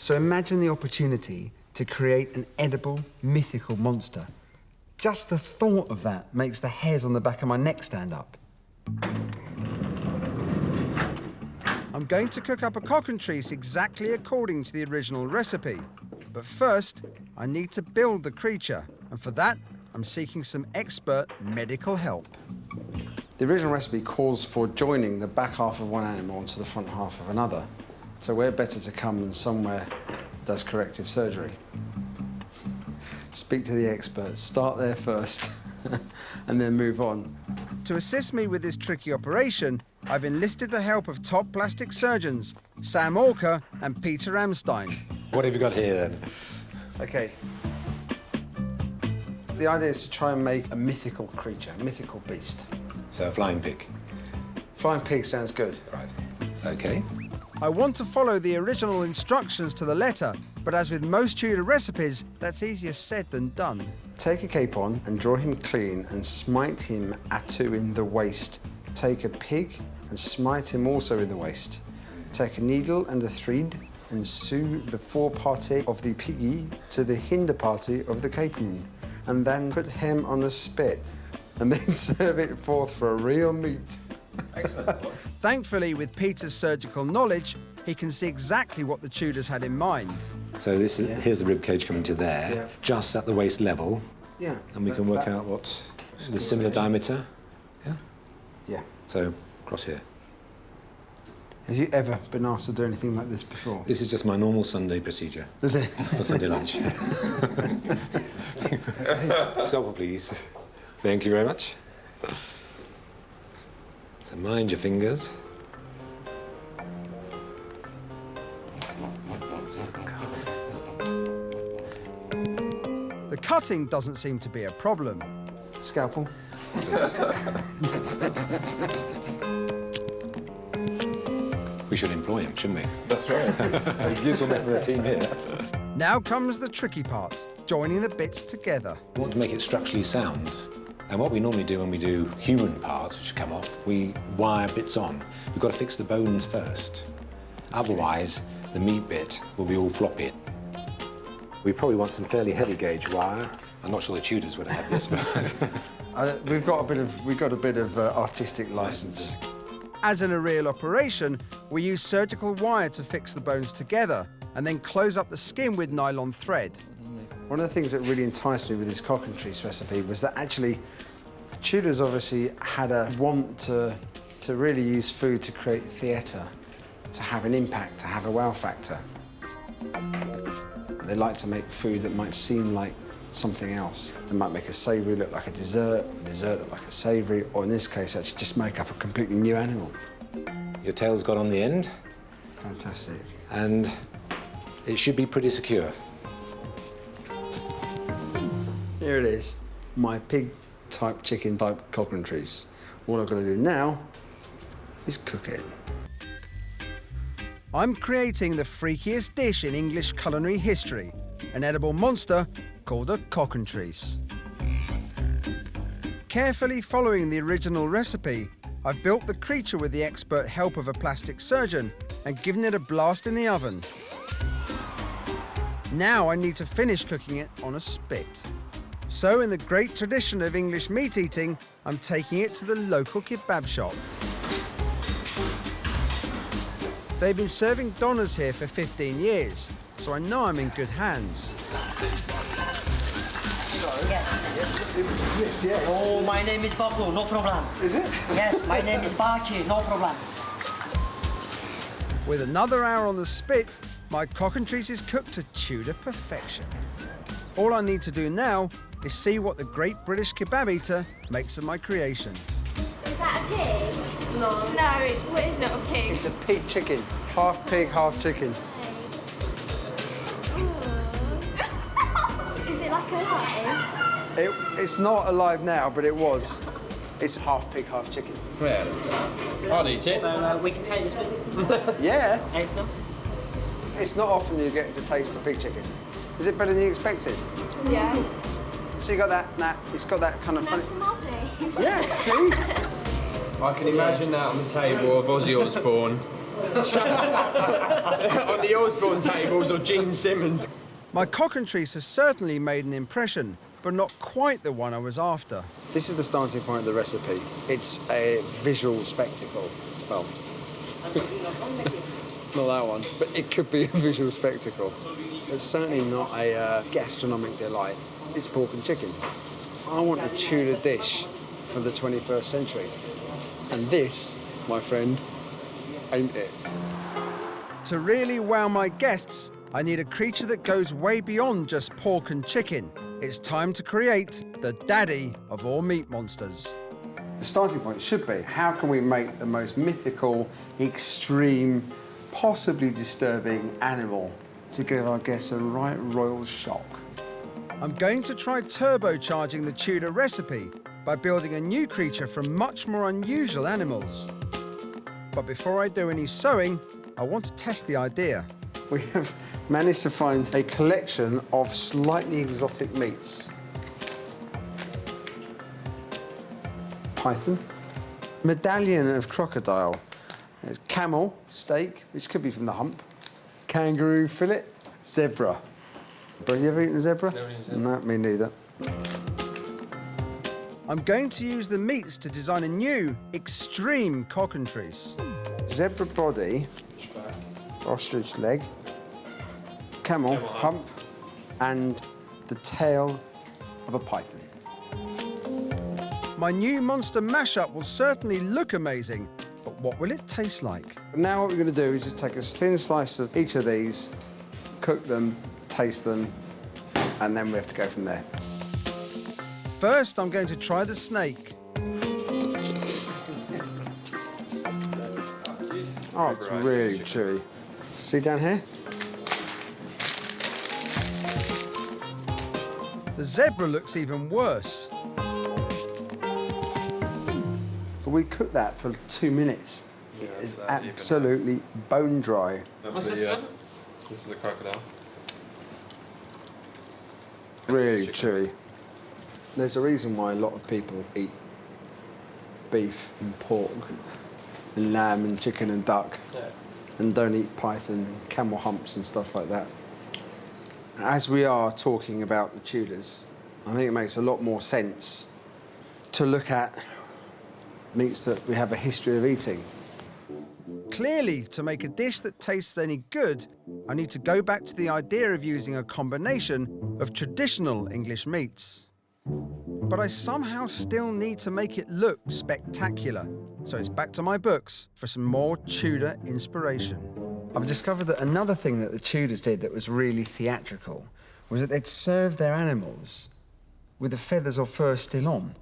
So imagine the opportunity to create an edible, mythical monster. Just the thought of that makes the hairs on the back of my neck stand up. I'm going to cook up a cockentrice exactly according to the original recipe. But first, I need to build the creature, and for that, I'm seeking some expert medical help. The original recipe calls for joining the back half of one animal onto the front half of another. So where better to come than somewhere that does corrective surgery? Speak to the experts, start there first, and then move on. To assist me with this tricky operation, I've enlisted the help of top plastic surgeons, Sam Orker and Peter Amstein. What have you got here, then? OK. The idea is to try and make a mythical creature, a mythical beast. So a flying pig. Flying pig sounds good. Right. OK. I want to follow the original instructions to the letter, but as with most Tudor recipes, that's easier said than done. Take a capon and draw him clean and smite him atto in the waist. Take a pig and smite him also in the waist. Take a needle and a thread and sew the fore party of the piggy to the hinder party of the capon, and then put him on a spit, and then serve it forth for a real meat. Excellent. Thankfully, with Peter's surgical knowledge, he can see exactly what the Tudors had in mind. So this is, here's the rib cage coming to there, just at the waist level. Yeah. And we can work out what the similar diameter. Yeah? Yeah. So, across here. Have you ever been asked to do anything like this before? This is just my normal Sunday procedure. Is it? For Sunday lunch. Scalpel, please. Thank you very much. So mind your fingers. The cutting doesn't seem to be a problem. Scalpel. We should employ him, shouldn't we? That's right. He's a useful member of the team here. Now comes the tricky part, joining the bits together. We want to make it structurally sound. And what we normally do when we do human parts, which come off, we wire bits on. We've got to fix the bones first. Otherwise, the meat bit will be all floppy. We probably want some fairly heavy gauge wire. I'm not sure the Tudors would have had this, but... we've got a bit of artistic license. As in a real operation, we use surgical wire to fix the bones together and then close up the skin with nylon thread. One of the things that really enticed me with this Cockentrice recipe was that actually Tudors obviously had a want to really use food to create theatre, to have an impact, to have a wow factor. They like to make food that might seem like something else. They might make a savoury look like a dessert look like a savoury, or in this case, actually just make up a completely new animal. Your tail's got on the end. Fantastic. And it should be pretty secure. Here it is, my pig-type, chicken-type Cockentrice. All I've got to do now is cook it. I'm creating the freakiest dish in English culinary history, an edible monster called a Cockentrice. Carefully following the original recipe, I've built the creature with the expert help of a plastic surgeon and given it a blast in the oven. Now I need to finish cooking it on a spit. So, in the great tradition of English meat eating, I'm taking it to the local kebab shop. They've been serving donors here for 15 years, so I know I'm in good hands. Yes. Oh, my name is Baku, no problem. Is it? Yes, my name is Baki, no problem. With another hour on the spit, my Cockentrice is cooked to Tudor perfection. All I need to do now is see what the great British kebab eater makes of my creation. Is that a pig? No, it's not a pig. It's a pig chicken. Half pig, half chicken. Is it like alive? It's not alive now, but it was. It's half pig, half chicken. Yeah. I'll eat it. So we can take this with us. Yeah. Excellent. It's not often you get to taste a pig chicken. Is it better than you expected? Yeah. So you got that, it's got that kind of funny... That's more, please. Yeah, see? I can imagine that on the table of Ozzy Osbourne. On the the Osborne tables or Gene Simmons. My Cockentrice has certainly made an impression, but not quite the one I was after. This is the starting point of the recipe. It's a visual spectacle. Well, not that one, but it could be a visual spectacle. It's certainly not a gastronomic delight. It's pork and chicken. I want a Tudor dish for the 21st century. And this, my friend, ain't it. To really wow my guests, I need a creature that goes way beyond just pork and chicken. It's time to create the daddy of all meat monsters. The starting point should be, how can we make the most mythical, extreme, possibly disturbing animal to give our guests a right royal shock? I'm going to try turbocharging the Tudor recipe by building a new creature from much more unusual animals. But before I do any sewing, I want to test the idea. We have managed to find a collection of slightly exotic meats. Python, medallion of crocodile, there's camel, steak, which could be from the hump, kangaroo fillet, zebra. Have you ever eaten zebra? Never eaten zebra. No, me neither. I'm going to use the meats to design a new, extreme Cockentrice. Zebra body, ostrich leg, camel hump, and the tail of a python. My new monster mashup will certainly look amazing, but what will it taste like? Now what we're going to do is just take a thin slice of each of these, cook them, taste them, and then we have to go from there. First, I'm going to try the snake. Oh, it's really chewy. See down here? The zebra looks even worse. We cooked that for 2 minutes. It is absolutely bone dry. What's this one? This is the crocodile. Really chewy. There's a reason why a lot of people eat beef and pork and lamb and chicken and duck and don't eat python and camel humps and stuff like that. As we are talking about the Tudors, I think it makes a lot more sense to look at meats that we have a history of eating. Clearly, to make a dish that tastes any good, I need to go back to the idea of using a combination of traditional English meats. But I somehow still need to make it look spectacular. So it's back to my books for some more Tudor inspiration. I've discovered that another thing that the Tudors did that was really theatrical was that they'd serve their animals with the feathers or fur still on,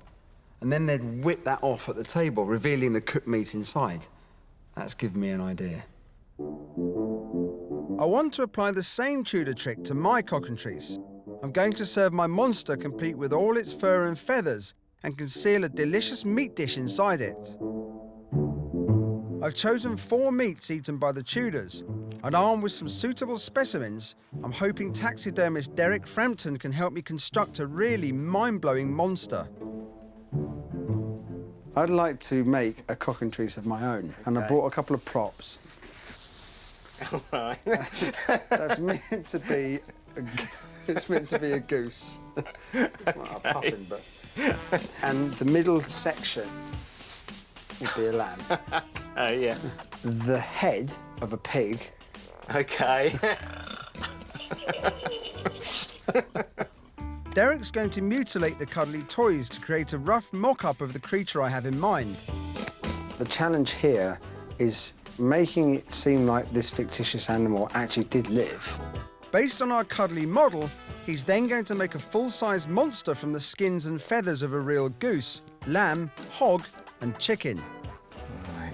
and then they'd whip that off at the table, revealing the cooked meat inside. That's given me an idea. I want to apply the same Tudor trick to my Cockentrice. I'm going to serve my monster complete with all its fur and feathers and conceal a delicious meat dish inside it. I've chosen 4 meats eaten by the Tudors, and armed with some suitable specimens, I'm hoping taxidermist Derek Frampton can help me construct a really mind-blowing monster. I'd like to make a Cockentrice of my own, and I brought a couple of props. Right. That's meant to be it's meant to be a goose. Well, a puffin, but... And the middle section would be a lamb. Oh, yeah. The head of a pig. OK. Derek's going to mutilate the cuddly toys to create a rough mock-up of the creature I have in mind. The challenge here is making it seem like this fictitious animal actually did live. Based on our cuddly model, he's then going to make a full-size monster from the skins and feathers of a real goose, lamb, hog, and chicken. Right.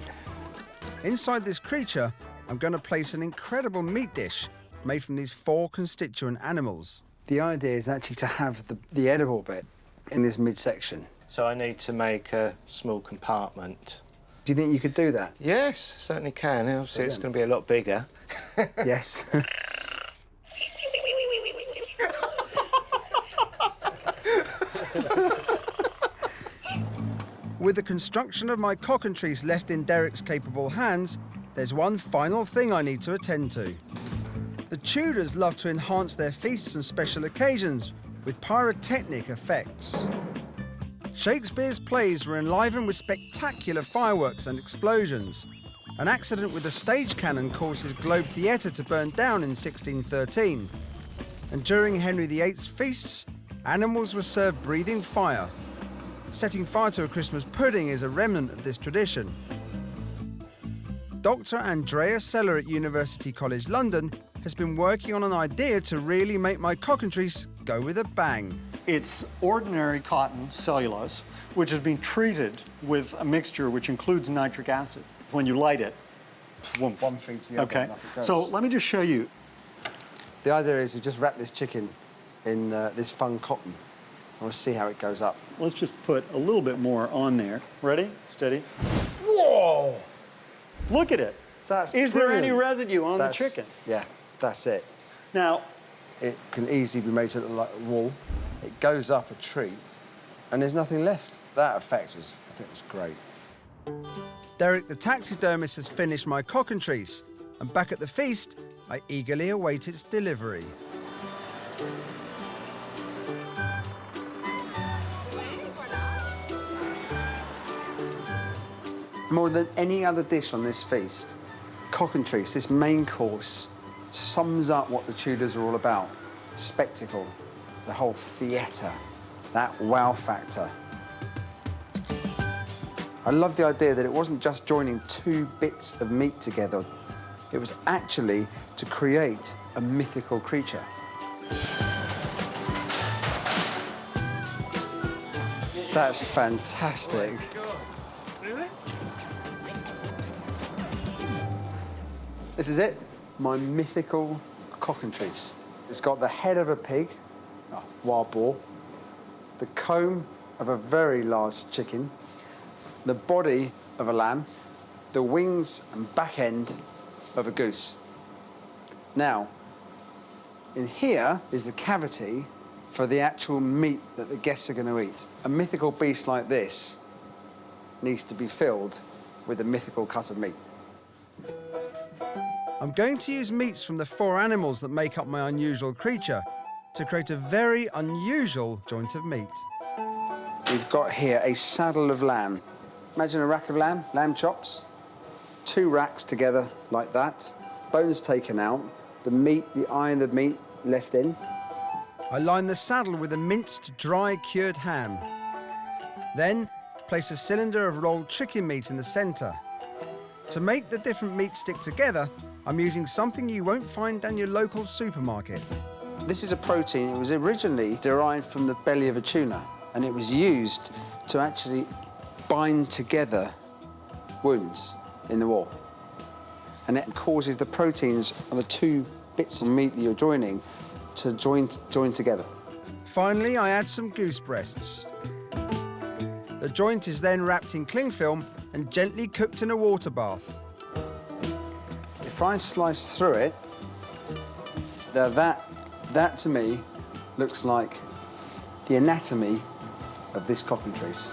Inside this creature, I'm going to place an incredible meat dish made from these 4 constituent animals. The idea is actually to have the edible bit in this midsection. So I need to make a small compartment. Do you think you could do that? Yes, certainly can. Obviously, it's going to be a lot bigger. Yes. With the construction of my Cockentrice left in Derek's capable hands, there's one final thing I need to attend to. The Tudors loved to enhance their feasts and special occasions with pyrotechnic effects. Shakespeare's plays were enlivened with spectacular fireworks and explosions. An accident with a stage cannon caused his Globe Theatre to burn down in 1613. And during Henry VIII's feasts, animals were served breathing fire. Setting fire to a Christmas pudding is a remnant of this tradition. Dr. Andrea Seller at University College London has been working on an idea to really make my Cockentrice go with a bang. It's ordinary cotton cellulose, which has been treated with a mixture which includes nitric acid. When you light it, whoomph. One feeds the other. Okay, and up it goes. so let me just show you. The idea is we just wrap this chicken in this fun cotton. And we'll see how it goes up. Let's just put a little bit more on there. Ready? Steady. Whoa! Look at it. That's Is there any brilliant. residue on the chicken? Yeah, that's it. Now, It can easily be made to look like a wall. It goes up a treat, and there's nothing left. That effect was, I think, was great. Derek the taxidermist has finished my Cockentrice, and back at the feast, I eagerly await its delivery. More than any other dish on this feast, Cockentrice, this main course, sums up what the Tudors are all about. Spectacle, the whole theatre, that wow factor. I love the idea that it wasn't just joining two bits of meat together. It was actually to create a mythical creature. That's fantastic. This is it, my mythical Cockentrice. It's got the head of a pig, a wild boar, the comb of a very large chicken, the body of a lamb, the wings and back end of a goose. Now, in here is the cavity for the actual meat that the guests are going to eat. A mythical beast like this needs to be filled with a mythical cut of meat. I'm going to use meats from the 4 animals that make up my unusual creature to create a very unusual joint of meat. We've got here a saddle of lamb. Imagine a rack of lamb chops, 2 racks together like that, bones taken out, the meat, the eye and the meat left in. I line the saddle with a minced, dry, cured ham. Then, place a cylinder of rolled chicken meat in the centre. To make the different meats stick together, I'm using something you won't find down your local supermarket. This is a protein. It was originally derived from the belly of a tuna, and it was used to actually bind together wounds in the war. And it causes the proteins of the 2 bits of meat that you're joining to join together. Finally, I add some goose breasts. The joint is then wrapped in cling film and gently cooked in a water bath. If I slice through it, now that to me looks like the anatomy of this Cockentrice.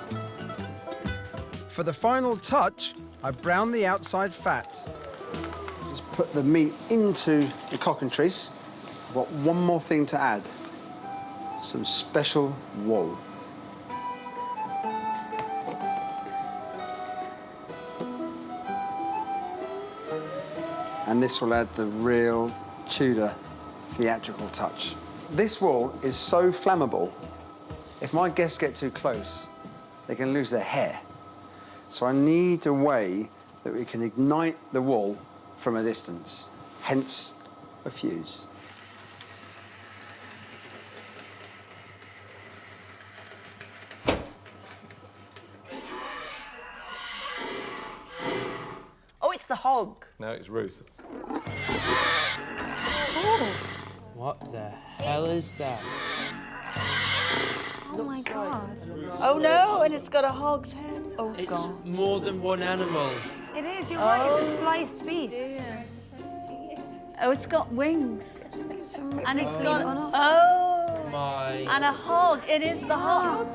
For the final touch, I brown the outside fat. Just put the meat into the Cockentrice. I've got one more thing to add. Some special wool. And this will add the real Tudor theatrical touch. This wool is so flammable, if my guests get too close, they can lose their hair. So I need a way that we can ignite the wool from a distance, hence a fuse. Oh, it's the hog. No, it's Ruth. What the hell is that? Oh my God. Oh no, and it's got a hog's head. Oh It's God. more than one animal. It is, you're right, it's a spliced beast. Oh, it's got wings. And it's got, Oh. oh, My. and a hog. It is the hog.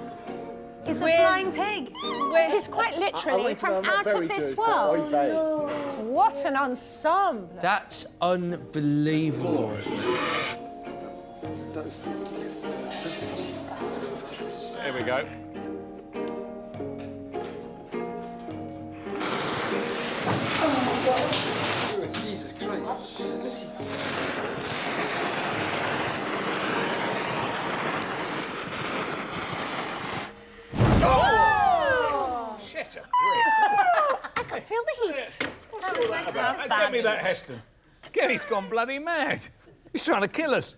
It's a With- flying pig. It is quite literally from out of this world. What an ensemble. That's unbelievable. There we go. Jesus Christ. Shit, a brick. I can feel the heat. Get me that, Heston. Kenny's gone bloody mad. He's trying to kill us.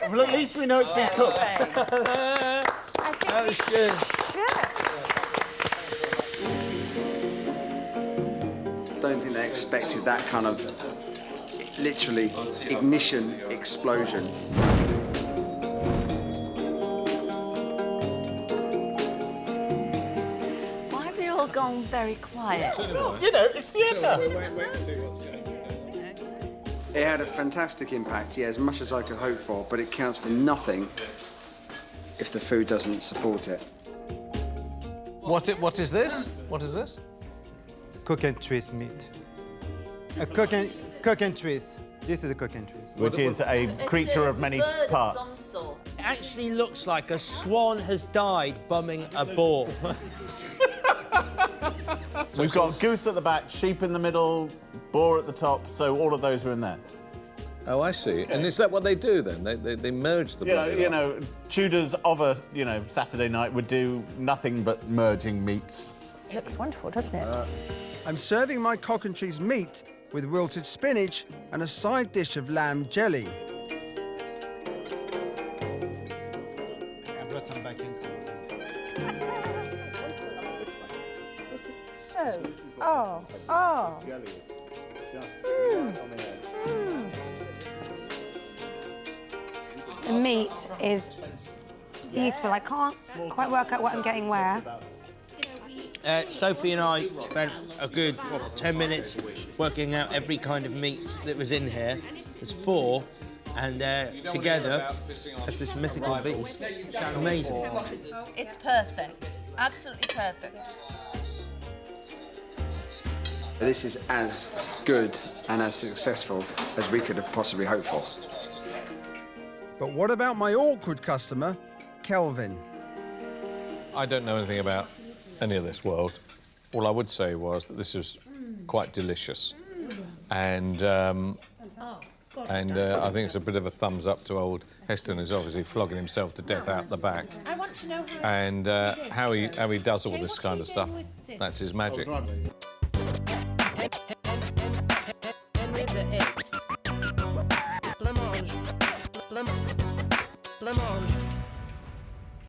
Well, at least we know it's been cooked. That was good. I don't think they expected that kind of, literally, ignition explosion. Why have they all gone very quiet? Well, you know, it's theatre. It had a fantastic impact, yeah, as much as I could hope for, but it counts for nothing if the food doesn't support it. What is this? What is this? Cockentrice meat. A Cockentrice. This is a Cockentrice. Which is a creature of many parts. It actually looks like a swan has died bumming a ball. We've got goose at the back, sheep in the middle, boar at the top, so all of those are in there. Oh, I see. And is that what they do then? They merge the bloody You lot? know, Tudors of a, Saturday night would do nothing but merging meats. Looks wonderful, doesn't it? I'm serving my Cockentrice meat with wilted spinach and a side dish of lamb jelly. I brought some back inside. This is so... Oh. The meat is beautiful. I can't quite work out what I'm getting where. Sophie and I spent a good 10 minutes working out every kind of meat that was in here. There's 4, and together as this mythical beast. Amazing. It's perfect. Absolutely perfect. This is as good and as successful as we could have possibly hoped for. But what about my awkward customer, Kelvin? I don't know anything about any of this world. All I would say was that this is quite delicious. And I think it's a bit of a thumbs up to old Heston, who's obviously flogging himself to death out the back. I want to know And how he does all this kind of stuff, that's his magic. Blancmange.